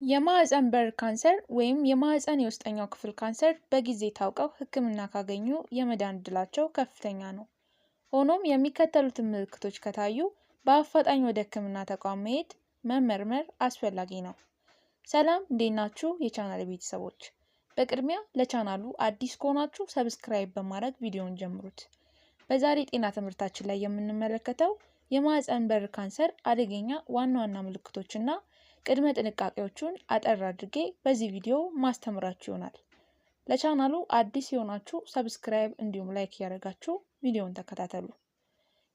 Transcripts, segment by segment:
የማህፀን በር ካንሰር ወይም የማህፀን የውስጠኛው ክፍል ካንሰር በጊዜ ታውቀው ሕክምና ካገኙ የመዳን ዕድላቸው ከፍተኛ ነው። ሆኖም የሚከተሉትን ምልክቶች ከታዩ በአፋጣኝ ወደ ሕክምና ተቋም መሄድ መመርመር አስፈላጊ ነው። ሰላም እንዴት ናችሁ የቻናል ቤተሰቦች? በቅድሚያ ለቻናሉ አዲስ ከሆናችሁ ሰብስክራይብ በማድረግ ቪዲዮውን ጀምሩት። በዛሬ ጤና ትምህርታችን ላይ የምንመለከተው የማህፀን በር ካንሰር አደገኛ ዋና ዋና ምልክቶችና ቅድመ ጥንቃቄዎቹን አጠር አድርጌ በዚህ ቪዲዮ ማስተምራችሁ ይሆናል። ለቻናሉ አዲስ የሆናችሁ ሰብስክራይብ እንዲሁም ላይክ ያደርጋችሁ ቪዲዮውን ተከታተሉ።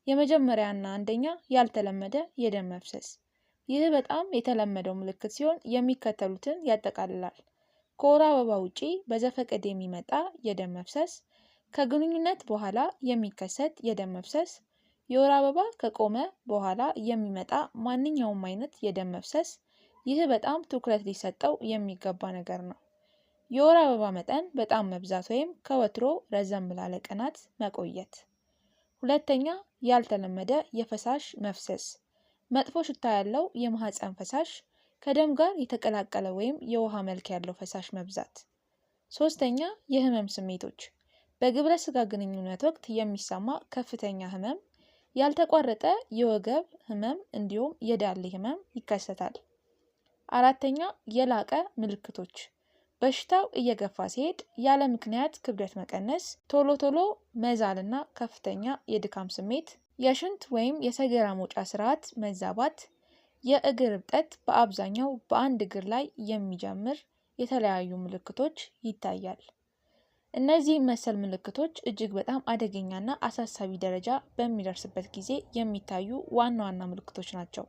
የመጀመሪያና አንደኛ ያልተለመደ የደም መፍሰስ። ይህ በጣም የተለመደው ምልክት ሲሆን የሚከተሉትን ያጠቃልላል። ከወር አበባ ውጪ በዘፈቀድ የሚመጣ የደም መፍሰስ፣ ከግንኙነት በኋላ የሚከሰት የደም መፍሰስ፣ የወር አበባ ከቆመ በኋላ የሚመጣ ማንኛውም አይነት የደም መፍሰስ። ይህ በጣም ትኩረት ሊሰጠው የሚገባ ነገር ነው። የወር አበባ መጠን በጣም መብዛት ወይም ከወትሮ ረዘም ላለ ቀናት መቆየት። ሁለተኛ ያልተለመደ የፈሳሽ መፍሰስ፣ መጥፎ ሽታ ያለው የማህፀን ፈሳሽ፣ ከደም ጋር የተቀላቀለ ወይም የውሃ መልክ ያለው ፈሳሽ መብዛት። ሶስተኛ የህመም ስሜቶች፣ በግብረ ስጋ ግንኙነት ወቅት የሚሰማ ከፍተኛ ህመም፣ ያልተቋረጠ የወገብ ህመም እንዲሁም የዳሌ ህመም ይከሰታል። አራተኛ የላቀ ምልክቶች፣ በሽታው እየገፋ ሲሄድ ያለ ምክንያት ክብደት መቀነስ፣ ቶሎ ቶሎ መዛልና ከፍተኛ የድካም ስሜት፣ የሽንት ወይም የሰገራ መውጫ ስርዓት መዛባት፣ የእግር እብጠት፣ በአብዛኛው በአንድ እግር ላይ የሚጀምር የተለያዩ ምልክቶች ይታያል። እነዚህ መሰል ምልክቶች እጅግ በጣም አደገኛና አሳሳቢ ደረጃ በሚደርስበት ጊዜ የሚታዩ ዋና ዋና ምልክቶች ናቸው።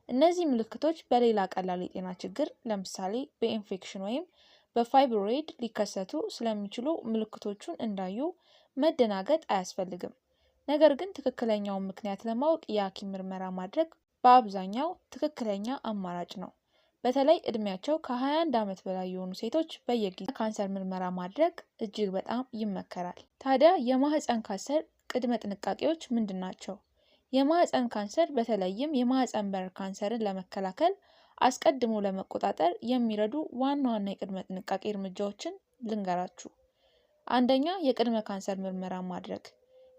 እነዚህ ምልክቶች በሌላ ቀላል የጤና ችግር ለምሳሌ በኢንፌክሽን ወይም በፋይብሮይድ ሊከሰቱ ስለሚችሉ ምልክቶቹን እንዳዩ መደናገጥ አያስፈልግም። ነገር ግን ትክክለኛውን ምክንያት ለማወቅ የሐኪም ምርመራ ማድረግ በአብዛኛው ትክክለኛ አማራጭ ነው። በተለይ እድሜያቸው ከ21 ዓመት በላይ የሆኑ ሴቶች በየጊዜው ካንሰር ምርመራ ማድረግ እጅግ በጣም ይመከራል። ታዲያ የማህፀን ካንሰር ቅድመ ጥንቃቄዎች ምንድን ናቸው? የማህፀን ካንሰር በተለይም የማህፀን በር ካንሰርን ለመከላከል አስቀድሞ ለመቆጣጠር የሚረዱ ዋና ዋና የቅድመ ጥንቃቄ እርምጃዎችን ልንገራችሁ። አንደኛ የቅድመ ካንሰር ምርመራ ማድረግ።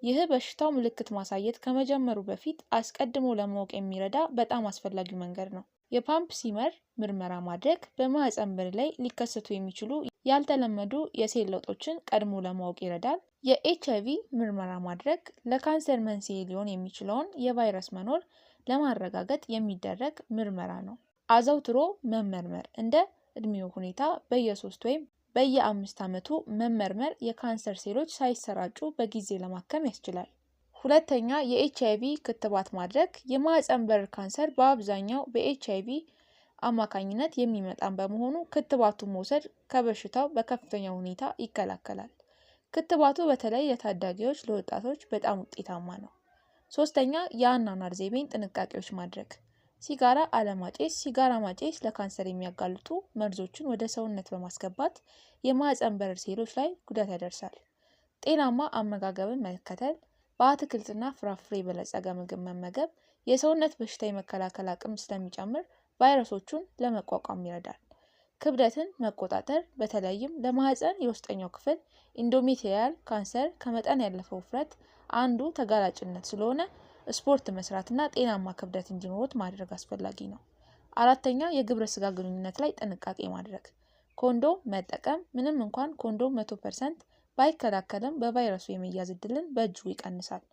ይህ በሽታው ምልክት ማሳየት ከመጀመሩ በፊት አስቀድሞ ለማወቅ የሚረዳ በጣም አስፈላጊው መንገድ ነው። የፓምፕ ሲመር ምርመራ ማድረግ በማህፀን በር ላይ ሊከሰቱ የሚችሉ ያልተለመዱ የሴል ለውጦችን ቀድሞ ለማወቅ ይረዳል። የኤችአይቪ ምርመራ ማድረግ ለካንሰር መንስኤ ሊሆን የሚችለውን የቫይረስ መኖር ለማረጋገጥ የሚደረግ ምርመራ ነው። አዘውትሮ መመርመር፣ እንደ እድሜው ሁኔታ በየ3 ወይም በየ5 ዓመቱ መመርመር የካንሰር ሴሎች ሳይሰራጩ በጊዜ ለማከም ያስችላል። ሁለተኛ የኤችአይቪ ክትባት ማድረግ። የማህፀን በር ካንሰር በአብዛኛው በኤችአይቪ አማካኝነት የሚመጣ በመሆኑ ክትባቱን መውሰድ ከበሽታው በከፍተኛ ሁኔታ ይከላከላል። ክትባቱ በተለይ ለታዳጊዎች፣ ለወጣቶች በጣም ውጤታማ ነው። ሶስተኛ የአኗኗር ዘይቤን ጥንቃቄዎች ማድረግ። ሲጋራ አለማጨስ። ሲጋራ ማጨስ ለካንሰር የሚያጋልጡ መርዞችን ወደ ሰውነት በማስገባት የማህፀን በር ሴሎች ላይ ጉዳት ያደርሳል። ጤናማ አመጋገብን መከተል። በአትክልትና ፍራፍሬ የበለጸገ ምግብ መመገብ የሰውነት በሽታ የመከላከል አቅም ስለሚጨምር ቫይረሶቹን ለመቋቋም ይረዳል። ክብደትን መቆጣጠር፣ በተለይም ለማህፀን የውስጠኛው ክፍል ኢንዶሜትሪያል ካንሰር ከመጠን ያለፈ ውፍረት አንዱ ተጋላጭነት ስለሆነ ስፖርት መስራትና ጤናማ ክብደት እንዲኖሩት ማድረግ አስፈላጊ ነው። አራተኛ የግብረ ስጋ ግንኙነት ላይ ጥንቃቄ ማድረግ። ኮንዶም መጠቀም። ምንም እንኳን ኮንዶም 100% ባይከላከልም በቫይረሱ የመያዝ ዕድልን በእጅጉ ይቀንሳል።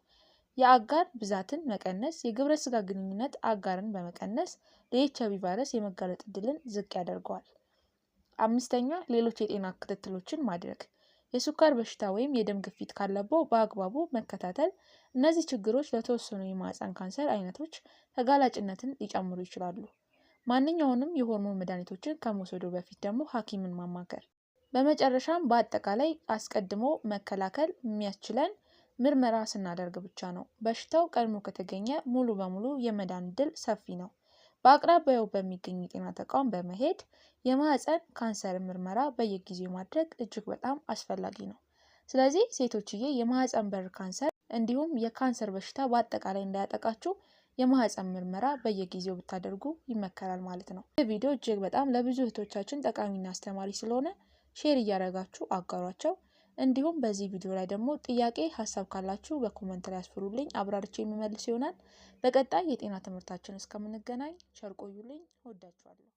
የአጋር ብዛትን መቀነስ። የግብረ ስጋ ግንኙነት አጋርን በመቀነስ ለኤችአይቪ ቫይረስ የመጋለጥ ዕድልን ዝቅ ያደርገዋል። አምስተኛ ሌሎች የጤና ክትትሎችን ማድረግ። የስኳር በሽታ ወይም የደም ግፊት ካለብዎ በአግባቡ መከታተል። እነዚህ ችግሮች ለተወሰኑ የማህፀን ካንሰር አይነቶች ተጋላጭነትን ሊጨምሩ ይችላሉ። ማንኛውንም የሆርሞን መድኃኒቶችን ከመውሰዱ በፊት ደግሞ ሐኪምን ማማከር። በመጨረሻም በአጠቃላይ አስቀድሞ መከላከል የሚያስችለን ምርመራ ስናደርግ ብቻ ነው። በሽታው ቀድሞ ከተገኘ ሙሉ በሙሉ የመዳን ዕድል ሰፊ ነው። በአቅራቢያው በሚገኝ የጤና ተቋም በመሄድ የማህፀን ካንሰር ምርመራ በየጊዜው ማድረግ እጅግ በጣም አስፈላጊ ነው። ስለዚህ ሴቶችዬ የማህፀን በር ካንሰር እንዲሁም የካንሰር በሽታ በአጠቃላይ እንዳያጠቃችሁ የማህፀን ምርመራ በየጊዜው ብታደርጉ ይመከራል ማለት ነው። ይህ ቪዲዮ እጅግ በጣም ለብዙ እህቶቻችን ጠቃሚና አስተማሪ ስለሆነ ሼር እያደረጋችሁ አጋሯቸው። እንዲሁም በዚህ ቪዲዮ ላይ ደግሞ ጥያቄ ሀሳብ ካላችሁ በኮሜንት ላይ አስፍሩልኝ፣ አብራርቼ የምመልስ ይሆናል። በቀጣይ የጤና ትምህርታችን እስከምንገናኝ ቸር ቆዩልኝ። እወዳችኋለሁ።